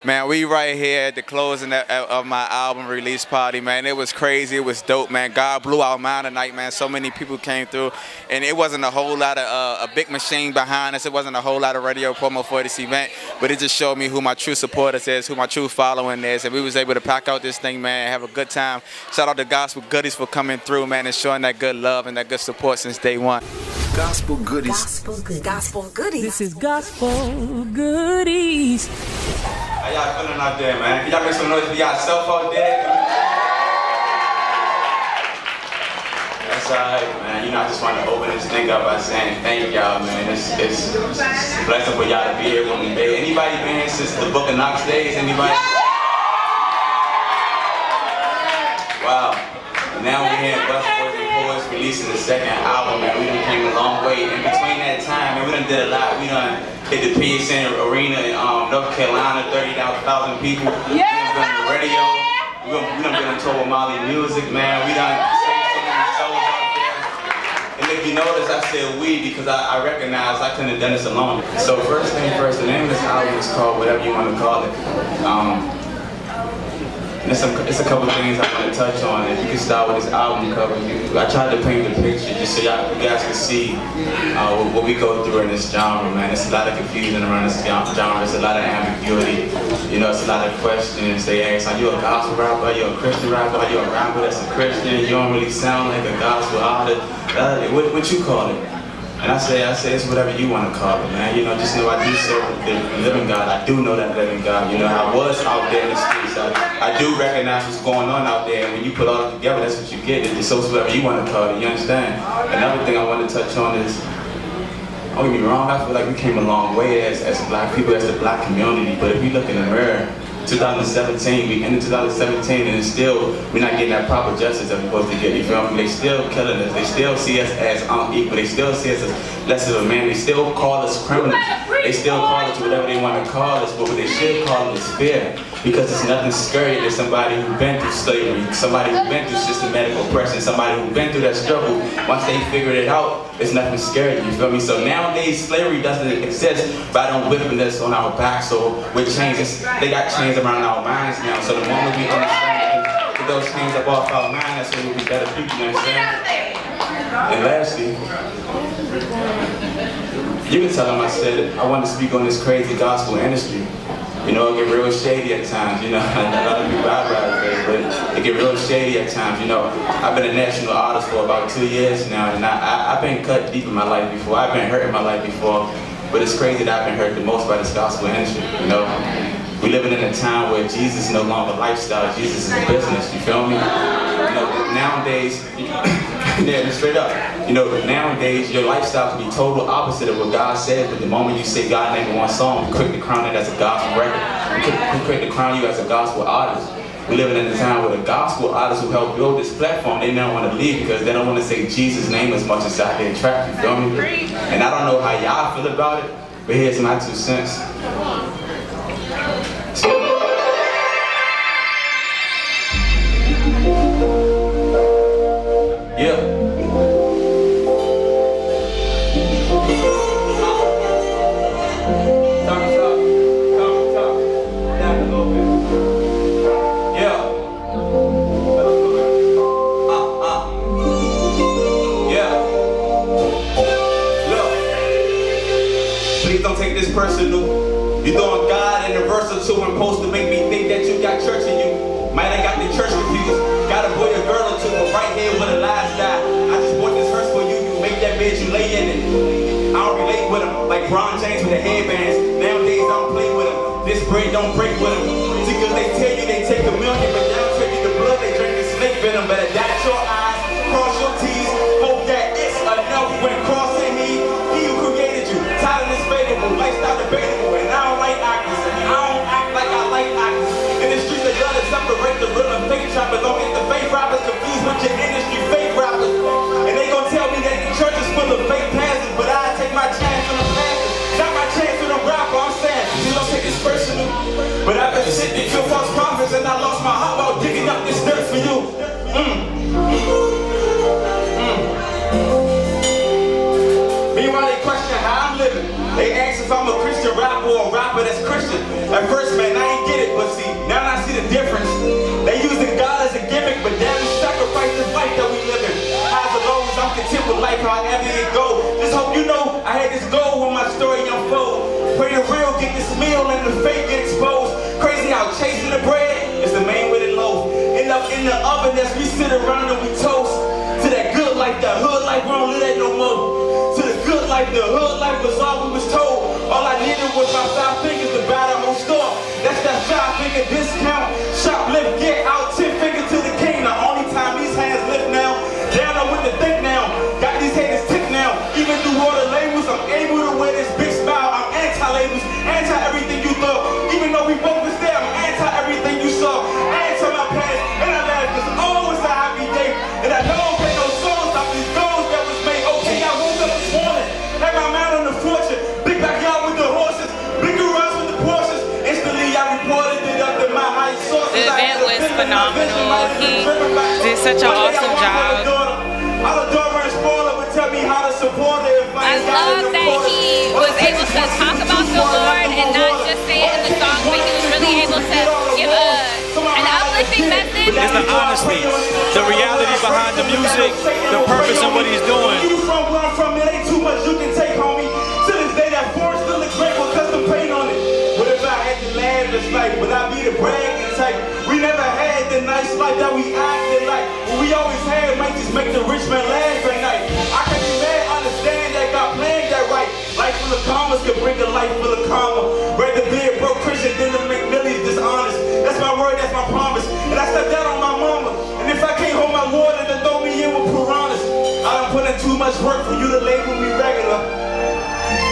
Man, we right here at the closing of my album release party, man. It was crazy. It was dope, man. God blew our mind tonight, man. So many people came through, and it wasn't a whole lot of a big machine behind us. It wasn't a whole lot of radio promo for this event, but it just showed me who my true supporters is, who my true following is, and we was able to pack out this thing, man, and have a good time. Shout out to Gospel Goodies for coming through, man, and showing that good love and that good support since day one. Gospel Goodies. Gospel Goodies. Gospel Goodies. This is Gospel Goodies. How y'all feeling out there, man? Can y'all make some noise for y'allself out there? That's alright, man. You know, I just want to open this thing up by saying thank y'all, man. It's a blessing for y'all to be here with me, baby. Anybody been here since the Book of Knoxx days? Anybody? Wow. And now we're here at Busboys Poets releasing the second album, man. We done came a long way. In between that time, man, we done did a lot. We done hit the PSN Arena in North Carolina, 30,000 people. We done been on the radio. We done been on tour with Molly Music, man. We done sang so many shows out there. And if you notice, I said we because I recognize I couldn't have done this alone. So first thing first, the name of this album is called Whatever You Want to Call It. And it's a couple things I want to touch on. If you can start with this album cover, I tried to paint the picture just so you guys can see what we go through in this genre, man. It's a lot of confusion around this genre. It's a lot of ambiguity. You know, it's a lot of questions. They ask, are you a gospel rapper? Are you a Christian rapper? Are you a rapper that's a Christian? You don't really sound like a gospel artist. What you call it? And I say it's whatever you want to call it, man. You know, just know I do serve the living God. I do know that living God. You know, I was out there in the streets. I do recognize what's going on out there. And when you put all that together, that's what you get. It's so whatever you want to call it. You understand? Another thing I want to touch on is, don't get me wrong, I feel like we came a long way as black people, as the black community. But if you look in the mirror, 2017, we ended 2017, and still we're not getting that proper justice that we're supposed to get. You feel me? They still killing us. They still see us as unequal. They still see us as less of a man. They still call us criminals. They still call us whatever they want to call us, but what they should call it is fear. Because it's nothing scary than somebody who's been through slavery, somebody who's been through systematic oppression, somebody who's been through that struggle. Once they figured it out, it's nothing scary, you feel me? So nowadays, slavery doesn't exist by them whipping us on our backs or with chains. They got chains around our minds now. So the moment we understand that put those chains up off our minds, that's when we'll be better people, you understand? And lastly, you can tell them I said it. I want to speak on this crazy gospel industry. You know, it get real shady at times, you know. A lot of people eyebrows there, but it get real shady at times, you know. I've been a national artist for about 2 years now, and I've been cut deep in my life before. I've been hurt in my life before, but it's crazy that I've been hurt the most by this gospel industry, you know. We're living in a time where Jesus is no longer a lifestyle, Jesus is a business, you feel me? You know, nowadays, yeah, straight up. You know, nowadays your lifestyle can be total opposite of what God says, but the moment you say God name in one song, we quick to crown it as a gospel record. We quick to crown you as a gospel artist. We're living in a time where the gospel artists who help build this platform, they never want to leave because they don't want to say Jesus' name as much as out there trap, you feel me? And I don't know how y'all feel about it, but here's my 2 cents. Yeah. Please don't take this personal. You're throwing God in a verse or two and supposed to make me think that you got church in you. Might have got the church confused. Got a boy, a girl or two, but right here where the lies die. I just bought this hearse for you. You make that bed, you lay in it. I don't relate with them like Bron James with the headbands. Nowadays I don't play with them. This bread don't break with them. See, cause they tell you they take $1 million, but they don't tell you the blood they drink the snake venom. Better dot your eyes, cross your T's. Hope that it's enough when crossing he who created you. Title is favorable, lifestyle debatable, and I don't like actors. I don't act like I like actors. In the streets they gotta separate the real and fake trappers. Don't get the fake rappers confused with your industry fake rappers. And they gon' tell me that the church is full of fake pastors, but I take my chance on the pastors. Not my chance on the rapper, I'm saying. You don't take this personal. But I've been sitting and kill false prophets, and I lost my heart while digging up this dirt for you. Meanwhile, they question how I'm living. They ask if I'm a Christian rapper or a rapper that's Christian. At first, man, I ain't get it. around and we toast to that good life, that hood life, we don't live that no more. To the good life, the hood life was all we was told. All I needed was my 5 fingers to buy the whole store. That's that 5-finger discount. Shoplift, get out, 10 fingers to the king. The only time these hands lift now. They don't know what to think now. Got these haters tick now. Even through all the labels, I'm able to wear this big smile. I'm anti-labels, anti-everything you thought. Even though we both was there, I'm anti-everything you saw. Anti my past, and I laugh, cause always a happy day. And I know okay, no songs off these goals that was made. Okay, I woke up this morning, had my mind on the fortune. Big backyard with the horses, big garage with the Porsches. Instantly I reported it up to my high sources. The event was phenomenal. He did such an awesome job. I love that he was able to talk about the Lord and not just say it in the song, but he was really able to give an uplifting message. It's the honesty, the reality behind the music, the purpose of what he's doing. You from where I'm from, it ain't too much you can take, homie. To this day, that forest still looks great with custom paint on it. What if I had to laugh this life? Would I be the bragging type? We never had the nice life that we acted like. What we always had might just make the rich man laugh at night. I can be mad, understand that God planned that right. Life full of commas could bring a life full of karma. Rather be a broke Christian than to make millions dishonest. That's my word, that's my promise. And I stepped out on my mama. And if I can't hold my water, then throw me in with piranhas. I done put in too much work for you to label me regular.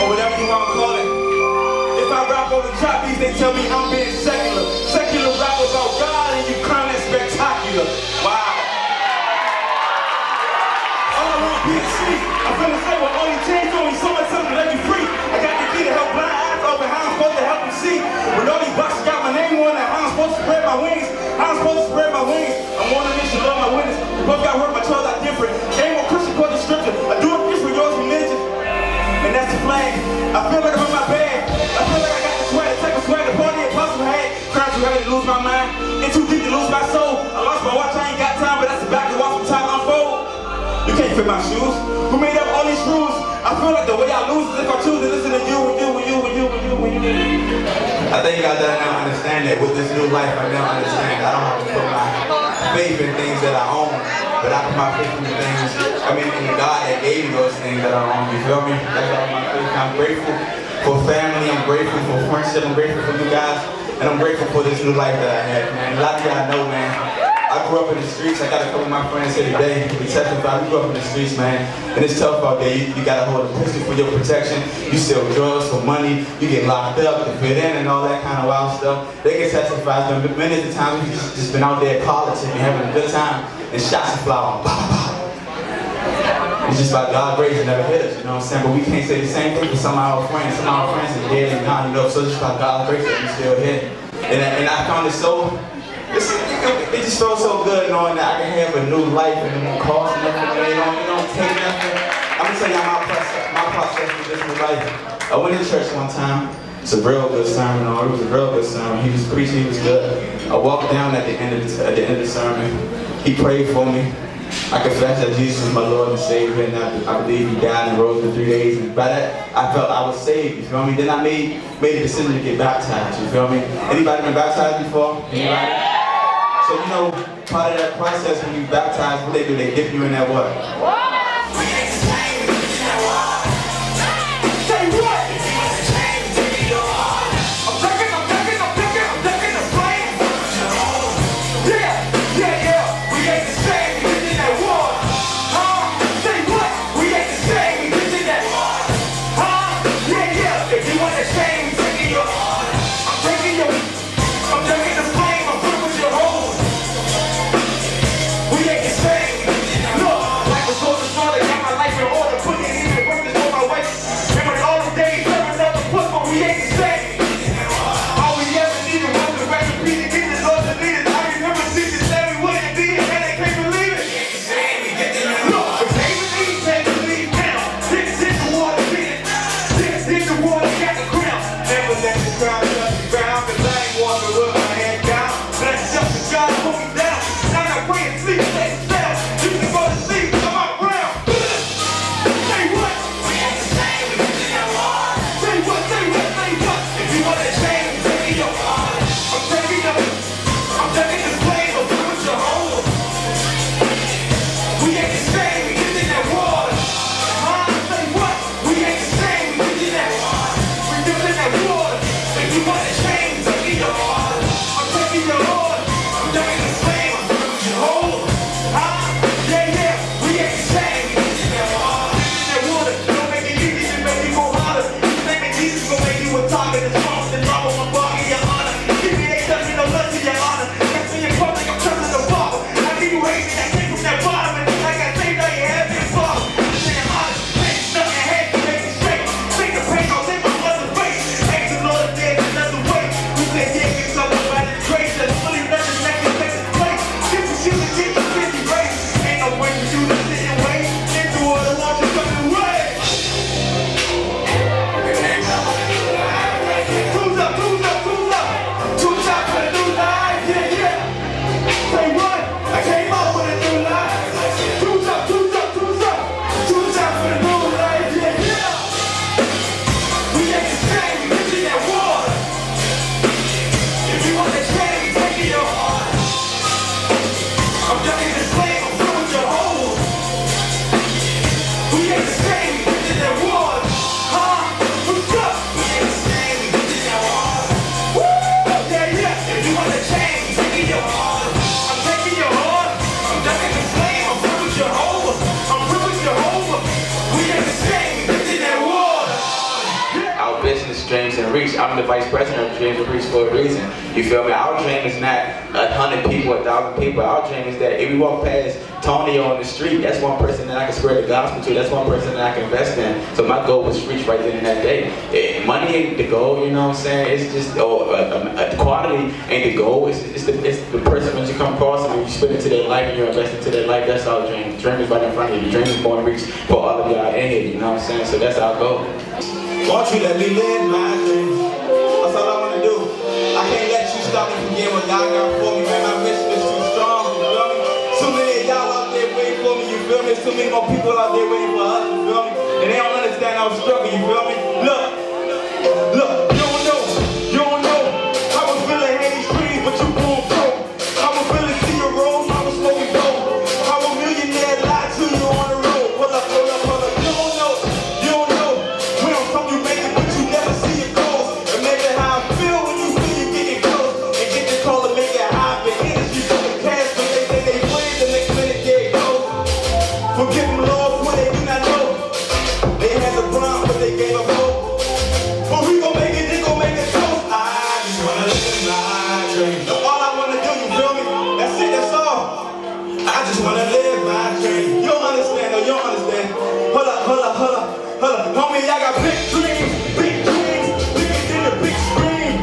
Or whatever you want to call it. If I rap over trap beats, they tell me I'm being secular. Secular rap about God and you clowning spectacular. Wow. All I want to be is sleep. I'm finna say what only changed on me. So much time to let you free. I got the key to help blind eyes open. How I'm supposed to help them see? When all these boxes got my name on it, how I'm supposed to spread my wings? How I'm supposed to spread my wings? I'm one of this, you love my witness. We both got work, my choice are different. Ain't one Christian quote the scripture. I do it this for yours religion. And that's the flag. I feel like I'm in my bag. I feel like I got the sweat, the type of sweat the party impossible had. Crowd too heavy to lose my mind. In too deep to lose my soul. I lost my watch, I ain't got time, but that's the back to watch some time unfold. You can't fit my shoes. Who made up all these rules? I feel like the way I lose is if I choose to listen to you. I think I now understand that with this new life, I now understand that I don't have to put my faith in things that I own, but I put my faith in the things, in God that gave me those things that I own, you feel me? That's all my faith. I'm grateful for family, I'm grateful for friendship, I'm grateful for you guys, and I'm grateful for this new life that I have, man. A lot of y'all know, man, I grew up in the streets. I got a couple of my friends here today. We testify. We grew up in the streets, man. And it's tough out there. You gotta hold a pistol for your protection. You sell drugs for money. You get locked up to fit in and all that kind of wild stuff. They can testify. But many of the times we just been out there politicking, having a good time, and shots are flying. It's just like God's grace never hit us, you know what I'm saying? But we can't say the same thing for some of our friends. Some of our friends are dead and gone, you know. So it's just like God's grace that we still here. And I found it so. It just feels so good knowing that I can have a new life and it won't cost nothing. You don't take nothing. I'm gonna tell y'all my process with this new life. I went to church one time. It's a real good sermon. It was a real good sermon. He was preaching. He was good. I walked down at the end of the sermon. He prayed for me. I confessed that Jesus is my Lord and Savior, and I believe He died and rose in 3 days. And by that, I felt I was saved. You feel me? Then I made a decision to get baptized. You feel me? Anybody been baptized before? Anybody? So you know, part of that process when you baptize, what they do, they dip you in that water. Say what? I'm the vice president of Dreams and Preach for a reason. You feel me? Our dream is not 100 people, 1,000 people. Our dream is that if we walk past Tony on the street, that's one person that I can spread the gospel to. That's one person that I can invest in. So my goal was reach right then and that day. Money ain't the goal, you know what I'm saying? It's just quality ain't the goal. It's the person when you come across and you spit into their life and you invest into their life. That's our dream. The dream is right in front of you. The dream is born to reach for all of y'all in here. You know what I'm saying? So that's our goal. Won't you let me live my dream? That's all I want to do. I can't let you stop me from getting what God got for me, man. My mission is too strong, you feel me? Too many of y'all out there waiting for me, you feel me? Too many more people out there waiting for us, you feel me? And they don't understand our struggle, you feel me? Look, you don't know how I'm feeling in these streets, but you born broke. How I'm feeling see your road, how I'm smoking dope. How a millionaire lied to you on the road. Pull up. You don't know. When I'm from, you make it, but you never see it goes. And maybe how I feel when you see you getting close. And get the call to make it happen. Energy for the cash, but they say they win, the next minute there it goes. Forgive them, Lord, for they do not know. They had the prime, but they gave up hope. But we gon' make it, they gon' make it toast. I just wanna live my dream. That's all I wanna do, you feel me? That's it, that's all. I just wanna live my dream. You don't understand, though, you don't understand. Hold up. Homie, I got big dreams, bigger than the big screen.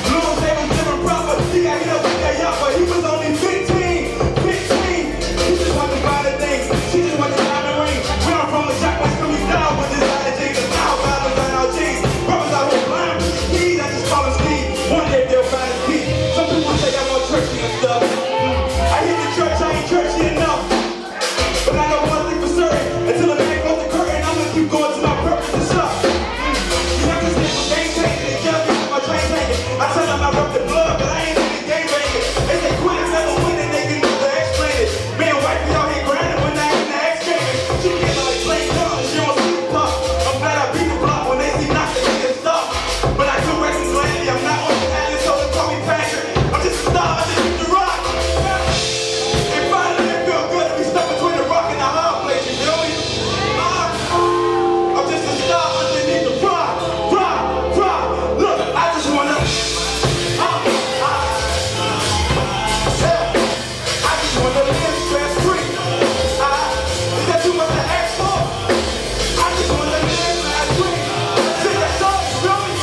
Lil' Zay was living proper, he got hit up with that yacht, but he was only 15. He just wanted to buy the things, she just wanted to diamond ring. When I'm from the shop, what's coming down with this out of jeans, and now diamonds on our jeans. Brothers out here blind with the keys, I just call them Steve. One day they'll find his peace. Some people say I'm more churchy and stuff. I hit the church, I ain't churchy enough. But I know one thing for certain, until the man close the curtain, I'm gonna keep going to my purpose and stuff. You have to stand for game changing, and just be my train taking. I tell them I rep the blood, but I ain't in the game banging. They say quit it, never win it, they can never explain it. Me and wife, we out here grinding when I ain't in the X gaming. She can't like play colors, she don't see the puff. I'm glad I beat the block when they see knock, they get stuff. But I do wrestling gladly, I'm not on the island, so they call me Patrick. I'm just a star, I just hit the rock. And finally it feel good to be stuck between the rock and the hard place, you feel me? I'm just a star underneath the rock. Look, I just wanna I just wanna live stress free. Is that too much to ask for? I just wanna live my dream. That's all, you feel me?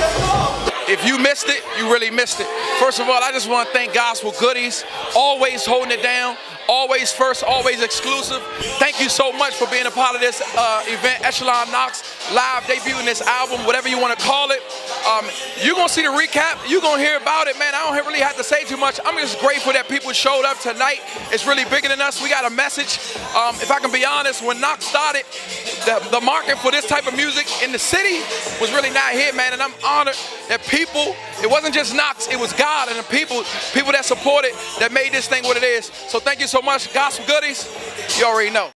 That's all. If you missed it, you really missed it. First of all, I just want to thank Gospel Goodies, always holding it down, always first, always exclusive. Thank you so much for being a part of this event, Echelon Knoxx, live debuting this album, whatever you want to call it. You're going to see the recap. You're going to hear about it, man. I don't really have to say too much. I'm just grateful that people showed up tonight. It's really bigger than us. We got a message. If I can be honest, when Knoxx started, the market for this type of music in the city was really not here, man. And I'm honored that people, it wasn't just Knoxx, it was God and the people that supported, that made this thing what it is. So thank you so much. Gospel Goodies, you already know.